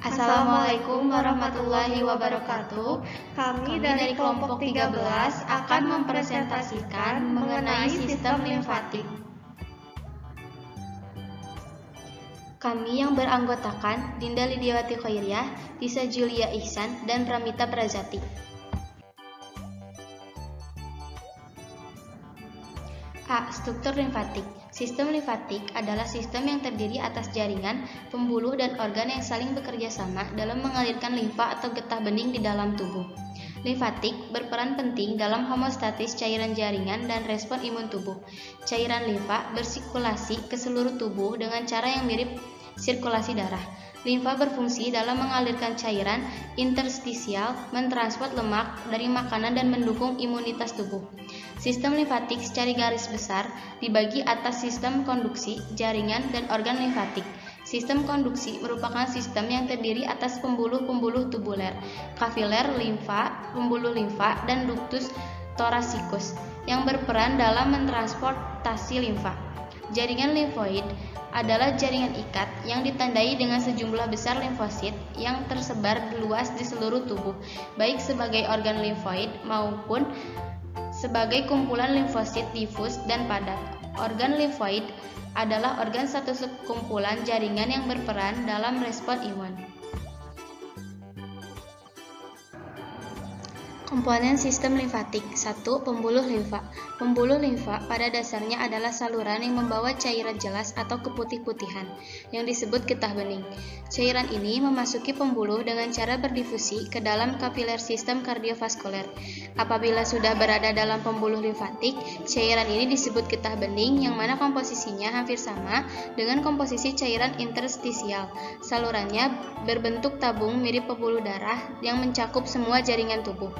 Assalamualaikum warahmatullahi wabarakatuh. Kami dari kelompok 13 akan mempresentasikan mengenai sistem limfatik. Kami yang beranggotakan Dinda Lidiawati Khairiah, Lisa Julia Ihsan, dan Pramita Prazati. A. Struktur limfatik. Sistem limfatik adalah sistem yang terdiri atas jaringan, pembuluh, dan organ yang saling bekerja sama dalam mengalirkan limfa atau getah bening di dalam tubuh. Limfatik berperan penting dalam homeostatis cairan jaringan dan respon imun tubuh. Cairan limfa bersirkulasi ke seluruh tubuh dengan cara yang mirip sirkulasi darah. Limfa berfungsi dalam mengalirkan cairan interstisial, mentransport lemak dari makanan dan mendukung imunitas tubuh. Sistem limfatik secara garis besar dibagi atas sistem konduksi, jaringan, dan organ limfatik. Sistem konduksi merupakan sistem yang terdiri atas pembuluh-pembuluh tubuler, kapiler limfa, pembuluh limfa, dan ductus thoracicus yang berperan dalam mentransportasi limfa. Jaringan limfoid adalah jaringan ikat yang ditandai dengan sejumlah besar limfosit yang tersebar luas di seluruh tubuh, baik sebagai organ limfoid maupun sebagai kumpulan limfosit difus dan padat. Organ limfoid adalah organ satu kumpulan jaringan yang berperan dalam respon imun. Komponen sistem limfatik. 1. Pembuluh limfa. Pembuluh limfa pada dasarnya adalah saluran yang membawa cairan jelas atau keputih-putihan yang disebut getah bening. Cairan ini memasuki pembuluh dengan cara berdifusi ke dalam kapiler sistem kardiovaskuler. Apabila sudah berada dalam pembuluh limfatik, cairan ini disebut getah bening yang mana komposisinya hampir sama dengan komposisi cairan interstisial. Salurannya berbentuk tabung mirip pembuluh darah yang mencakup semua jaringan tubuh.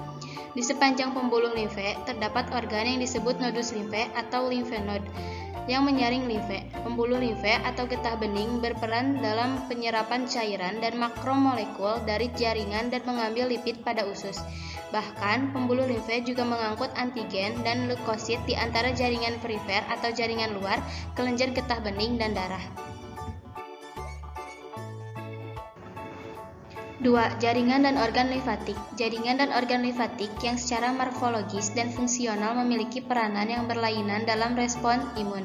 Di sepanjang pembuluh limfe terdapat organ yang disebut nodus limfe atau limfenod yang menyaring limfe. Pembuluh limfe atau getah bening berperan dalam penyerapan cairan dan makromolekul dari jaringan dan mengambil lipid pada usus. Bahkan, pembuluh limfe juga mengangkut antigen dan leukosit di antara jaringan perifer atau jaringan luar, kelenjar getah bening, dan darah. 2. Jaringan dan organ limfatik. Jaringan dan organ limfatik yang secara morfologis dan fungsional memiliki peranan yang berlainan dalam respon imun.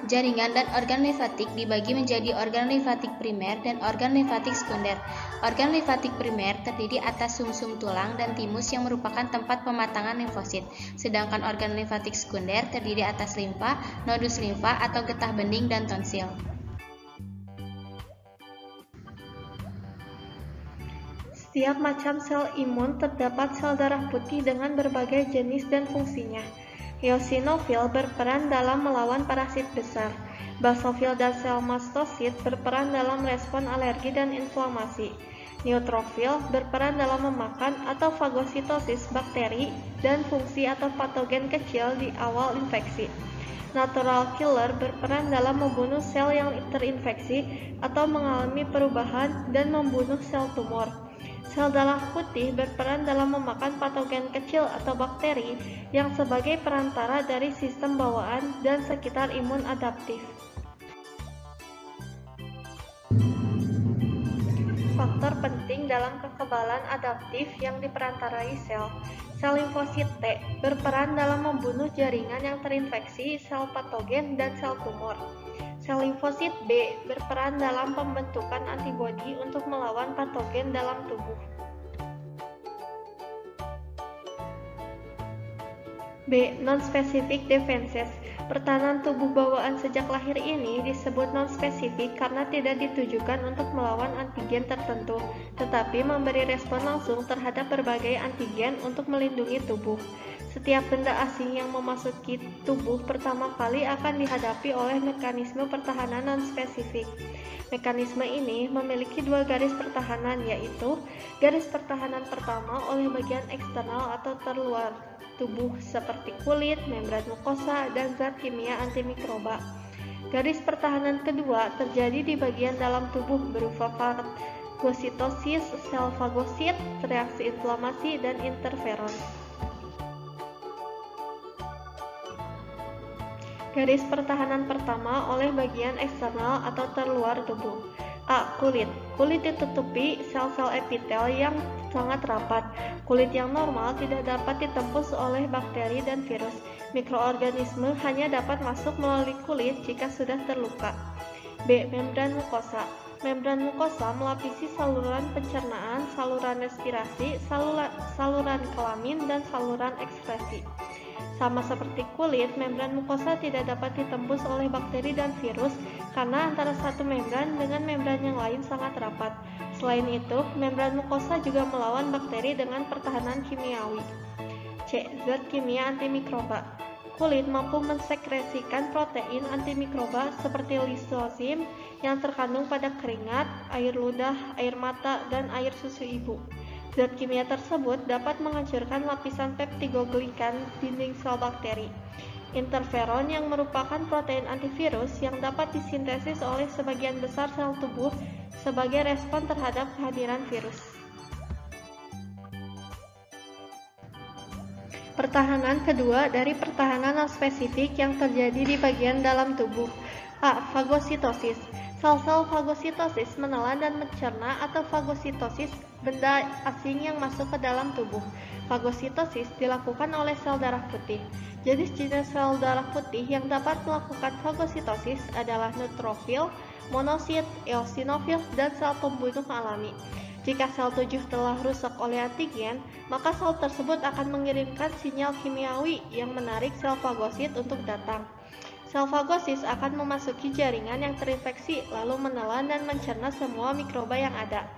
Jaringan dan organ limfatik dibagi menjadi organ limfatik primer dan organ limfatik sekunder. Organ limfatik primer terdiri atas sumsum tulang dan timus yang merupakan tempat pematangan limfosit, sedangkan organ limfatik sekunder terdiri atas limfa, nodus limfa atau getah bening, dan tonsil. Setiap macam sel imun terdapat sel darah putih dengan berbagai jenis dan fungsinya. Eosinofil berperan dalam melawan parasit besar. Basofil dan sel mastosit berperan dalam respon alergi dan inflamasi. Neutrofil berperan dalam memakan atau fagositosis bakteri dan fungsi atau patogen kecil di awal infeksi. Natural killer berperan dalam membunuh sel yang terinfeksi atau mengalami perubahan dan membunuh sel tumor. Sel darah putih berperan dalam memakan patogen kecil atau bakteri yang sebagai perantara dari sistem bawaan dan sekitar imun adaptif. Faktor penting dalam kekebalan adaptif yang diperantarai sel. Sel limfosit T berperan dalam membunuh jaringan yang terinfeksi, sel patogen, dan sel tumor. Sel limfosit B berperan dalam pembentukan antibodi untuk melawan patogen dalam tubuh. B. Non-specific defenses. Pertahanan tubuh bawaan sejak lahir ini disebut non-spesifik karena tidak ditujukan untuk melawan antigen tertentu, tetapi memberi respon langsung terhadap berbagai antigen untuk melindungi tubuh. Setiap benda asing yang memasuki tubuh pertama kali akan dihadapi oleh mekanisme pertahanan non-spesifik. Mekanisme ini memiliki dua garis pertahanan, yaitu garis pertahanan pertama oleh bagian eksternal atau terluar tubuh seperti kulit, membran mukosa, dan zat kimia antimikroba. Garis pertahanan kedua terjadi di bagian dalam tubuh berupa fagositosis, sel fagosit, reaksi inflamasi, dan interferon. Garis pertahanan pertama oleh bagian eksternal atau terluar tubuh. A. Kulit. Kulit ditutupi sel-sel epitel yang sangat rapat. Kulit yang normal tidak dapat ditembus oleh bakteri dan virus. Mikroorganisme hanya dapat masuk melalui kulit jika sudah terluka. B. Membran mukosa. Membran mukosa melapisi saluran pencernaan, saluran respirasi, saluran kelamin, dan saluran ekskresi. Sama seperti kulit, membran mukosa tidak dapat ditembus oleh bakteri dan virus karena antara satu membran dengan membran yang lain sangat rapat. Selain itu, membran mukosa juga melawan bakteri dengan pertahanan kimiawi. C. Zat kimia antimikroba. Kulit mampu mensekresikan protein antimikroba seperti lisozim yang terkandung pada keringat, air ludah, air mata, dan air susu ibu. Zat kimia tersebut dapat menghancurkan lapisan peptidoglikan dinding sel bakteri. Interferon yang merupakan protein antivirus yang dapat disintesis oleh sebagian besar sel tubuh sebagai respon terhadap kehadiran virus. Pertahanan kedua dari pertahanan non-spesifik yang terjadi di bagian dalam tubuh. A. Fagositosis. Sel-sel fagositosis menelan dan mencerna atau fagositosis benda asing yang masuk ke dalam tubuh. Fagositosis dilakukan oleh sel darah putih. Jenis-jenis sel darah putih yang dapat melakukan fagositosis adalah neutrofil, monosit, eosinofil, dan sel pembunuh alami. Jika sel tujuh telah rusak oleh antigen, maka sel tersebut akan mengirimkan sinyal kimiawi yang menarik sel fagosit untuk datang. Sel fagosis akan memasuki jaringan yang terinfeksi, lalu menelan dan mencerna semua mikroba yang ada.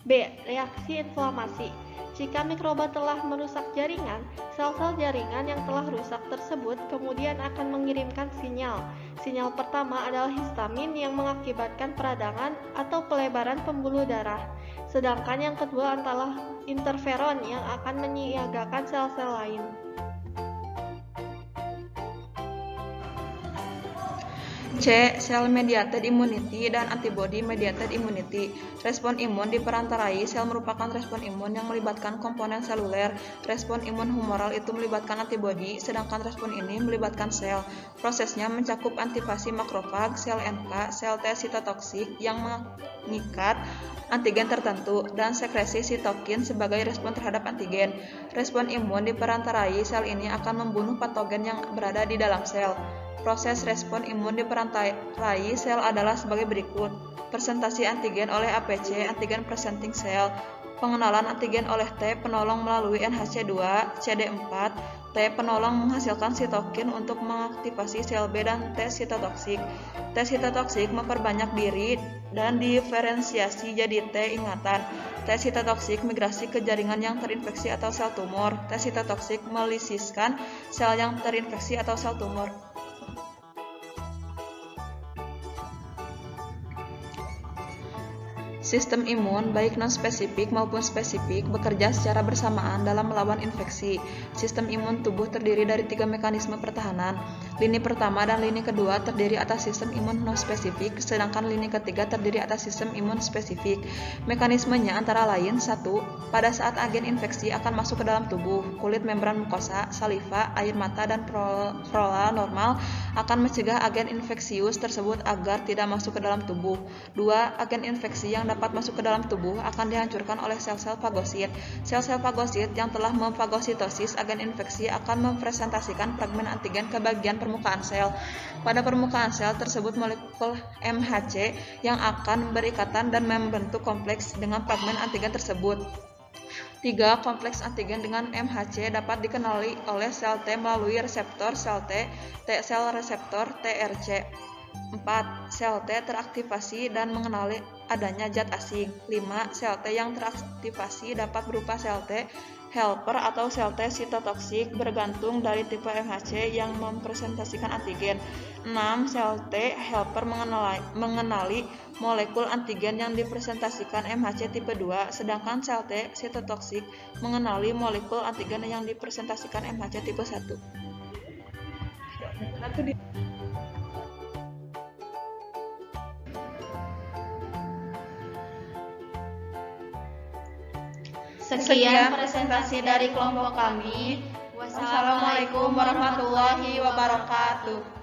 B. Reaksi inflamasi. Jika mikroba telah merusak jaringan, sel-sel jaringan yang telah rusak tersebut kemudian akan mengirimkan sinyal. Sinyal pertama adalah histamin yang mengakibatkan peradangan atau pelebaran pembuluh darah. Sedangkan yang kedua adalah interferon yang akan menyiagakan sel-sel lain. C. Sel mediated immunity dan antibody mediated immunity. Respon imun diperantarai sel merupakan respon imun yang melibatkan komponen seluler. Respon imun humoral itu melibatkan antibody, sedangkan respon ini melibatkan sel. Prosesnya mencakup aktivasi makrofag, sel NK, sel T sitotoksik yang mengikat antigen tertentu, dan sekresi sitokin sebagai respon terhadap antigen. Respon imun diperantarai sel ini akan membunuh patogen yang berada di dalam sel. Proses respon imun diperantarai sel adalah sebagai berikut. Presentasi antigen oleh APC, antigen presenting cell. Pengenalan antigen oleh T penolong melalui NHC2, CD4. T penolong menghasilkan sitokin untuk mengaktifasi sel B dan T sitotoksik. T sitotoksik memperbanyak diri dan diferensiasi jadi T ingatan. T sitotoksik migrasi ke jaringan yang terinfeksi atau sel tumor. T sitotoksik melisiskan sel yang terinfeksi atau sel tumor. Sistem imun, baik non-spesifik maupun spesifik, bekerja secara bersamaan dalam melawan infeksi. Sistem imun tubuh terdiri dari 3 mekanisme pertahanan. Lini pertama dan lini kedua terdiri atas sistem imun non-spesifik, sedangkan lini ketiga terdiri atas sistem imun spesifik. Mekanismenya antara lain: 1. Pada saat agen infeksi akan masuk ke dalam tubuh, kulit membran mukosa, saliva, air mata, dan flora normal akan mencegah agen infeksius tersebut agar tidak masuk ke dalam tubuh. 2. Agen infeksi yang dapat masuk ke dalam tubuh akan dihancurkan oleh sel-sel fagosit. Sel-sel fagosit yang telah memfagositosis agen infeksi akan mempresentasikan fragmen antigen ke bagian permukaan sel. Pada permukaan sel tersebut molekul MHC yang akan berikatan dan membentuk kompleks dengan fragmen antigen tersebut. 3. Kompleks antigen dengan MHC dapat dikenali oleh sel T melalui reseptor sel T sel reseptor TRC. 4. Sel T teraktivasi dan mengenali adanya zat asing. 5. Sel T yang teraktivasi dapat berupa sel T helper atau sel T sitotoksik bergantung dari tipe MHC yang mempresentasikan antigen. 6. Sel T helper mengenali molekul antigen yang dipresentasikan MHC tipe 2, sedangkan sel T sitotoksik mengenali molekul antigen yang dipresentasikan MHC tipe 1. Sekian presentasi dari kelompok kami. Wassalamualaikum warahmatullahi wabarakatuh.